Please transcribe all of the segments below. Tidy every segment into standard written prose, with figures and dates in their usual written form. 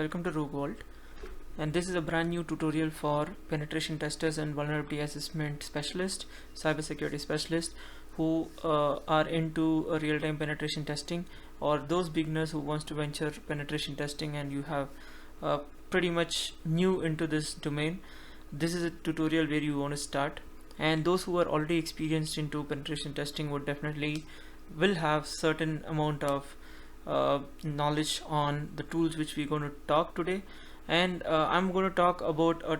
welcome to Rogue Vault, and this is a brand new tutorial for penetration testers and vulnerability assessment specialists, cybersecurity specialists who are into real-time penetration testing, or those beginners who wants to venture penetration testing and you have pretty much new into this domain. This is a tutorial where you want to start, and those who are already experienced into penetration testing would definitely will have certain amount of knowledge on the tools which we're going to talk today. And I'm going to talk about a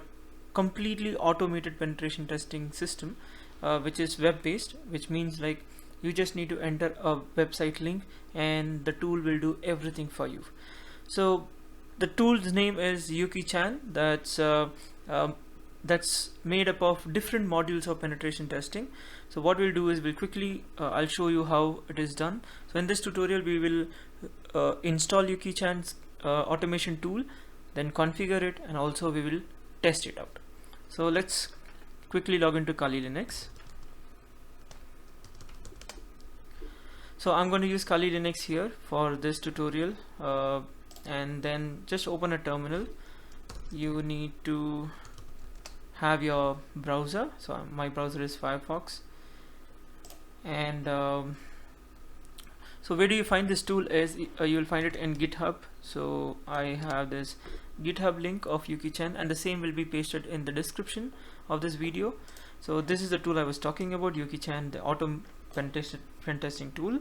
completely automated penetration testing system which is web based, which means like you just need to enter a website link and the tool will do everything for you. So the tool's name is Yuki-Chan. That's made up of different modules of penetration testing. So what we'll do is we'll quickly I'll show you how it is done. So in this tutorial we will install Yuki-Chan's automation tool, then configure it, and also we will test it out. So let's quickly log into Kali Linux. So I'm going to use Kali Linux here for this tutorial, and then just open a terminal. You need to have your browser. So my browser is Firefox, and so where do you find this tool is you will find it in GitHub. So I have this GitHub link of Yuki-Chan, and the same will be pasted in the description of this video. So this is the tool I was talking about, Yuki-Chan, the auto-pentesting tool,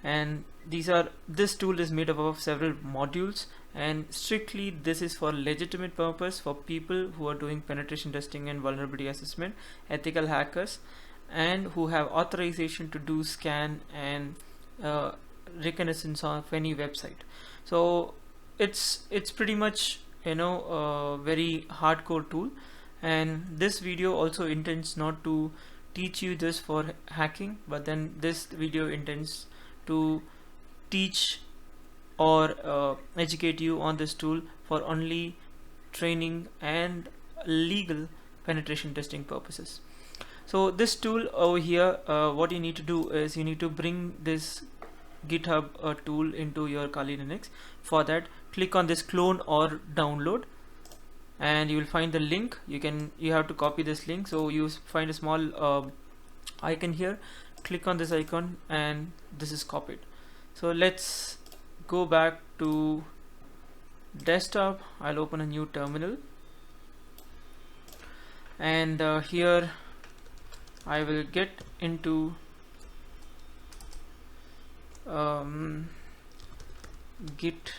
and this tool is made up of several modules, and strictly this is for legitimate purpose for people who are doing penetration testing and vulnerability assessment, ethical hackers, and who have authorization to do scan and reconnaissance of any website. So it's pretty much a very hardcore tool, and this video also intends not to teach you this for hacking, but then this video intends to teach or educate you on this tool for only training and legal penetration testing purposes. So this tool over here, what you need to do is you need to bring this GitHub tool into your Kali Linux. For that, click on this clone or download, and you will find the link. You have to copy this link. So you find a small icon here, click on this icon, and this is copied. So let's go back to desktop. I'll open a new terminal, and here I will get into git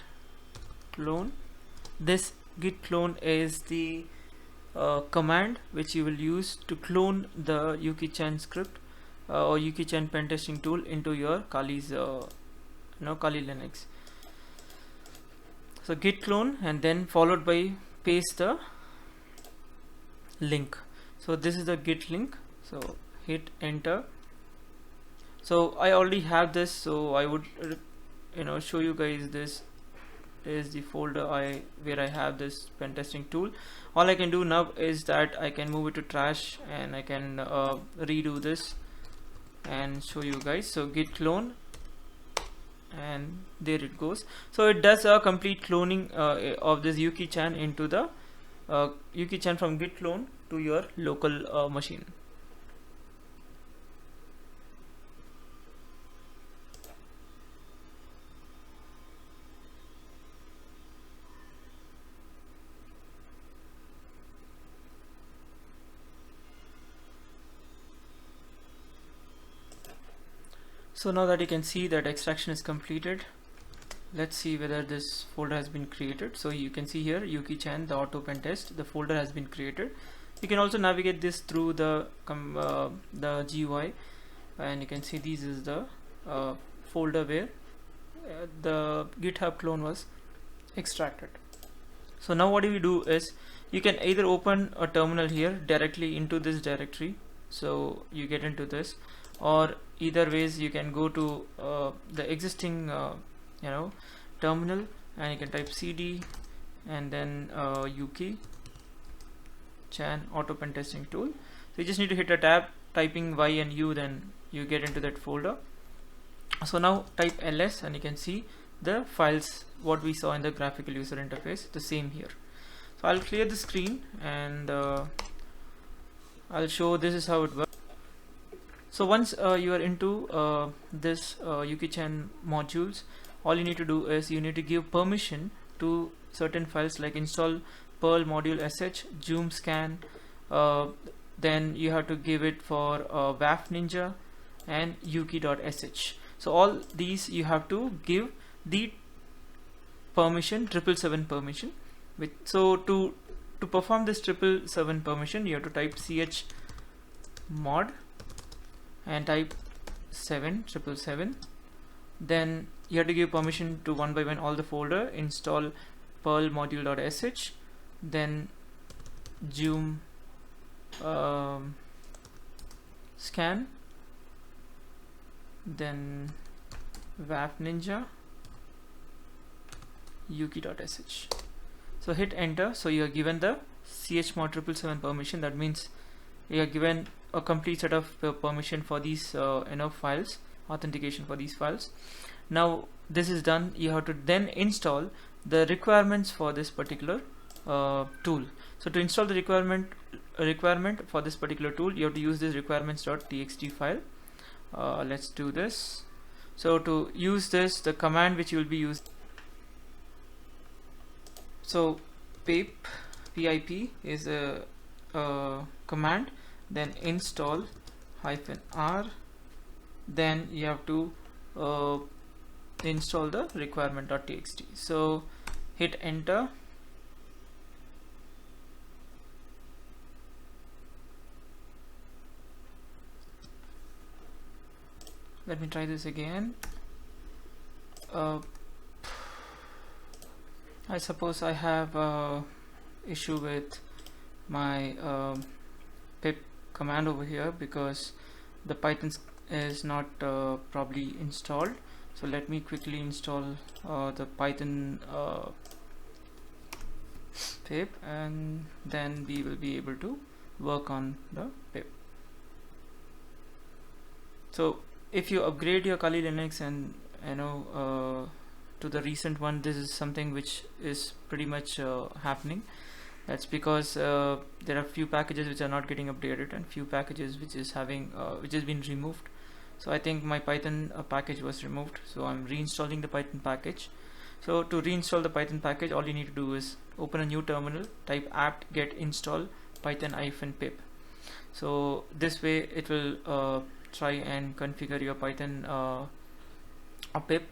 clone. This git clone is the command which you will use to clone the Yuki-Chan script or Yuki-Chan pen testing tool into your Kali's Kali Linux. So git clone, and then followed by paste the link. So this is the git link, so hit enter. So I already have this, so I would show you guys this is the folder where I have this pen testing tool. All I can do now is that I can move it to trash, and I can redo this and show you guys. So git clone, and there it goes. So it does a complete cloning of this Yuki-Chan into the Yuki-Chan from git clone to your local machine. So now that you can see that extraction is completed, let's see whether this folder has been created. So you can see here Yuki-Chan-The-Auto-Pentest, the folder has been created. You can also navigate this through the GUI, and you can see this is the folder where the GitHub clone was extracted. So now what do we do is you can either open a terminal here directly into this directory, so you get into this, or either ways you can go to the existing terminal, and you can type cd and then Yuki-Chan auto-pentesting tool. So you just need to hit a tab, typing Y and U, then you get into that folder. So now type ls, and you can see the files what we saw in the graphical user interface, the same here. So I'll clear the screen and I'll show this is how it works. So once you are into this Yuki-Chan modules, all you need to do is you need to give permission to certain files like install-perl-module.sh, joomscan, then you have to give it for wafninja and yuki.sh. So all these you have to give the permission, 777 permission. So to perform this 777 permission, you have to type chmod and type 777. Then you have to give permission to one by one all the folder, install-perl-module.sh, then joom scan, then wafninja, yuki.sh. So hit enter. So you are given the chmod 777 permission. That means you are given a complete set of permission for these files, authentication for these files. Now this is done. You have to then install the requirements for this particular tool. So to install the requirement for this particular tool, you have to use this requirements.txt file. Let's do this. So to use this, the command which you will be using, so pip is a command, then install -r, then you have to install the requirement.txt. So hit enter. Let me try this again. I suppose I have issue with my pip command over here because the Python is not properly installed. So let me quickly install the Python pip, and then we will be able to work on the pip. So if you upgrade your Kali Linux and to the recent one, this is something which is pretty much happening. That's because there are few packages which are not getting updated and few packages which is having which has been removed. So I think my Python package was removed, so I'm reinstalling the Python package. So to reinstall the Python package, all you need to do is open a new terminal, type apt-get install python-pip. So this way it will try and configure your Python pip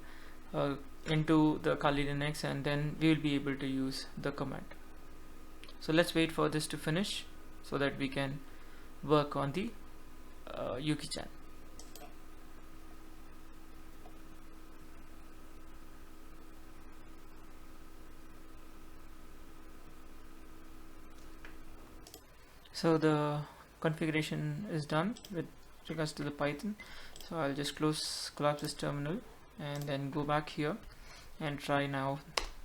into the Kali Linux, and then we will be able to use the command. So let's wait for this to finish so that we can work on the Yuki-Chan. So the configuration is done with regards to the Python. So I'll just collapse this terminal and then go back here and try now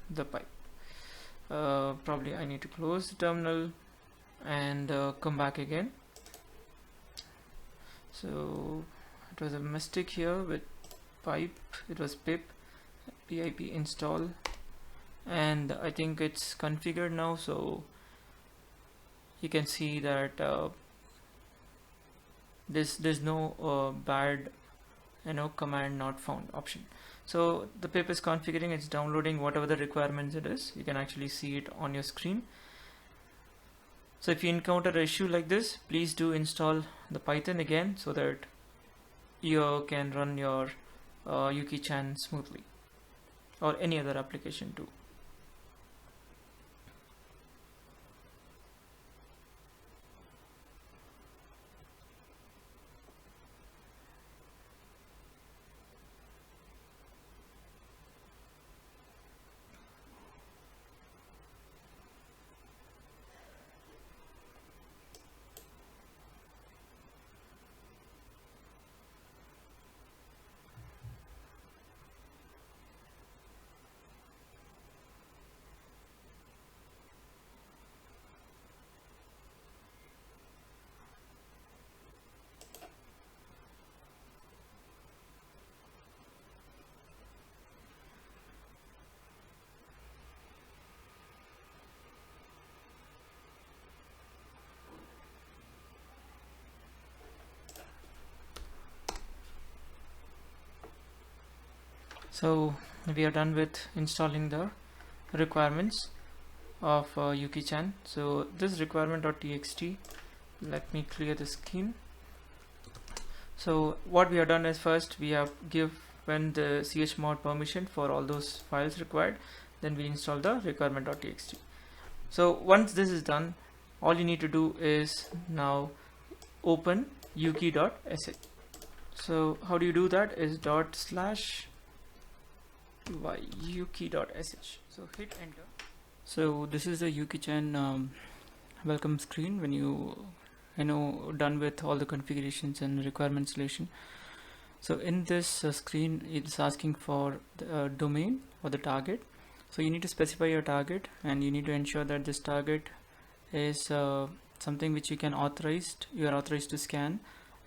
the pipe. Probably I need to close the terminal and come back again. So it was a mistake here with pipe. It was pip install, and I think it's configured now. So you can see that there's no bad command not found option. So the pip is configuring, it's downloading whatever the requirements it is. You can actually see it on your screen. So if you encounter an issue like this, please do install the Python again so that you can run your Yuki-Chan smoothly, or any other application too. So we are done with installing the requirements of Yuki-Chan. So this requirement.txt, let me clear the screen. So what we have done is, first we have given the chmod permission for all those files required, then we install the requirement.txt. So once this is done, all you need to do is now open yuki.sh. So how do you do that is /yuki.sh. So hit enter. So this is the Yuki-Chan welcome screen when you done with all the configurations and requirement installation. So in this screen, it's asking for the domain or the target. So you need to specify your target, and you need to ensure that this target is something which you are authorized to scan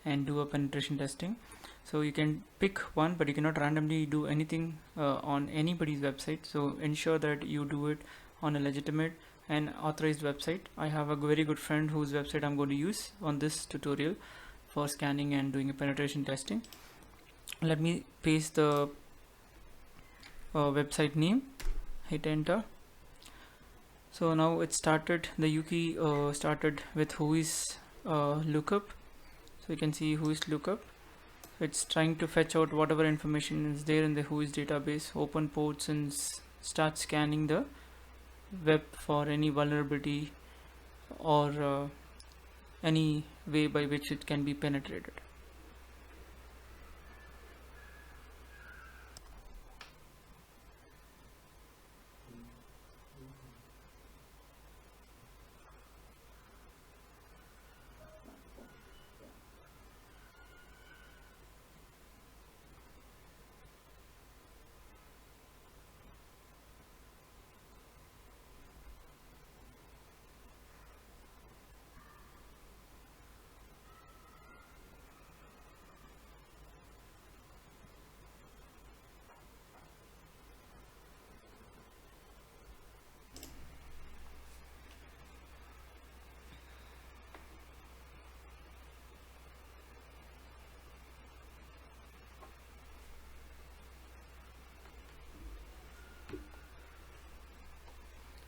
and do a penetration testing. So you can pick one, but you cannot randomly do anything on anybody's website. So ensure that you do it on a legitimate and authorized website. I have a very good friend whose website I'm going to use on this tutorial for scanning and doing a penetration testing. Let me paste the website name, hit enter. So now it started, the Yuki started with whois lookup. So you can see whois lookup. It's trying to fetch out whatever information is there in the whois database, open ports, and start scanning the web for any vulnerability or any way by which it can be penetrated.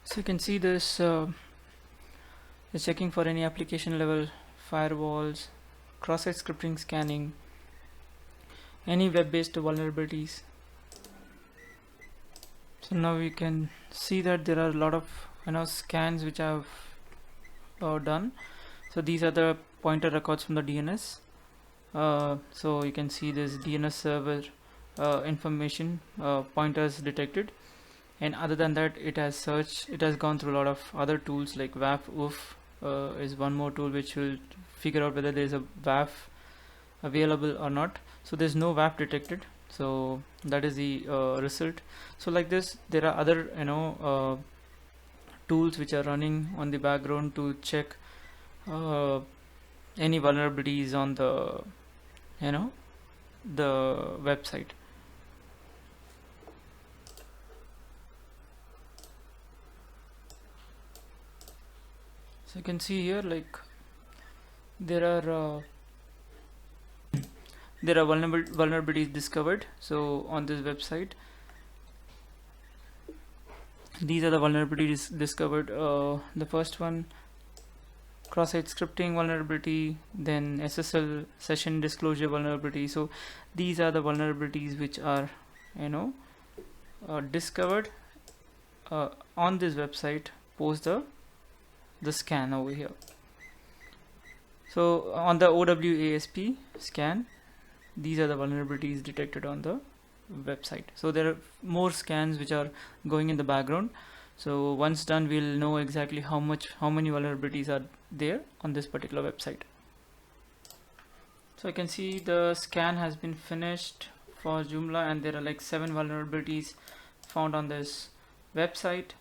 So you can see this is checking for any application level firewalls, cross-site scripting scanning, any web-based vulnerabilities. So now we can see that there are a lot of scans which I have done. So these are the pointer records from the DNS. So you can see this DNS server information pointers detected. And other than that, it has searched, it has gone through a lot of other tools like waf is one more tool which will figure out whether there is a waf available or not. So there's no waf detected, so that is the result. So like this, there are other tools which are running on the background to check any vulnerabilities on the the website. So you can see here, like there are vulnerabilities discovered. So on this website, these are the vulnerabilities discovered. The first one, cross-site scripting vulnerability, then SSL session disclosure vulnerability. So these are the vulnerabilities which are discovered on this website post the scan over here. So on the OWASP scan, these are the vulnerabilities detected on the website. So there are more scans which are going in the background. So once done, we'll know exactly how many vulnerabilities are there on this particular website. So I can see the scan has been finished for Joomla, and there are like 7 vulnerabilities found on this website.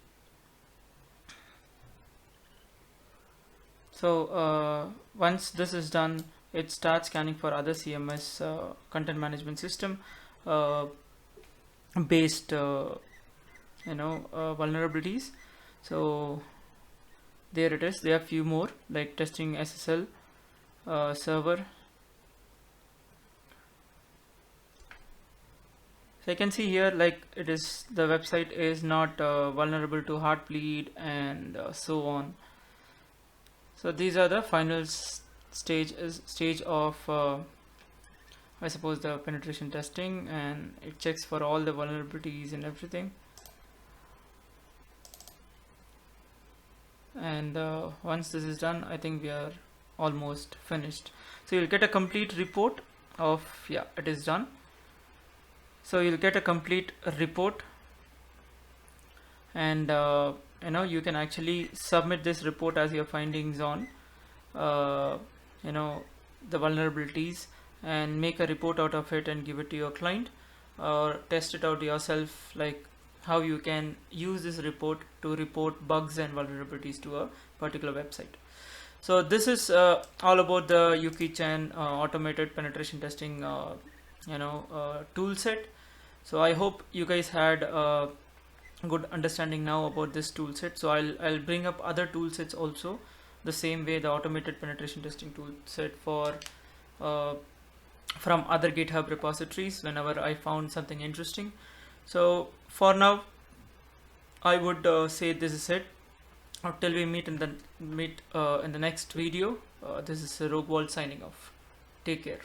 So once this is done, it starts scanning for other CMS content management system based vulnerabilities. So there it is. There are few more, like testing SSL server. So I can see here like it is, the website is not vulnerable to heartbleed and so on. So these are the final stage of I suppose the penetration testing, and it checks for all the vulnerabilities and everything. And once this is done, I think we are almost finished. So you'll get a complete report of, yeah, it is done. So you'll get a complete report, and you can actually submit this report as your findings on the vulnerabilities, and make a report out of it and give it to your client, or test it out yourself, like how you can use this report to report bugs and vulnerabilities to a particular website. So this is all about the Yuki-Chan automated penetration testing tool set. So I hope you guys had a good understanding now about this tool set. So I'll bring up other tool sets also, the same way, the automated penetration testing tool set for from other GitHub repositories whenever I found something interesting. So for now, I would say this is it. Till we meet in the next video. This is Rogue World signing off. Take care.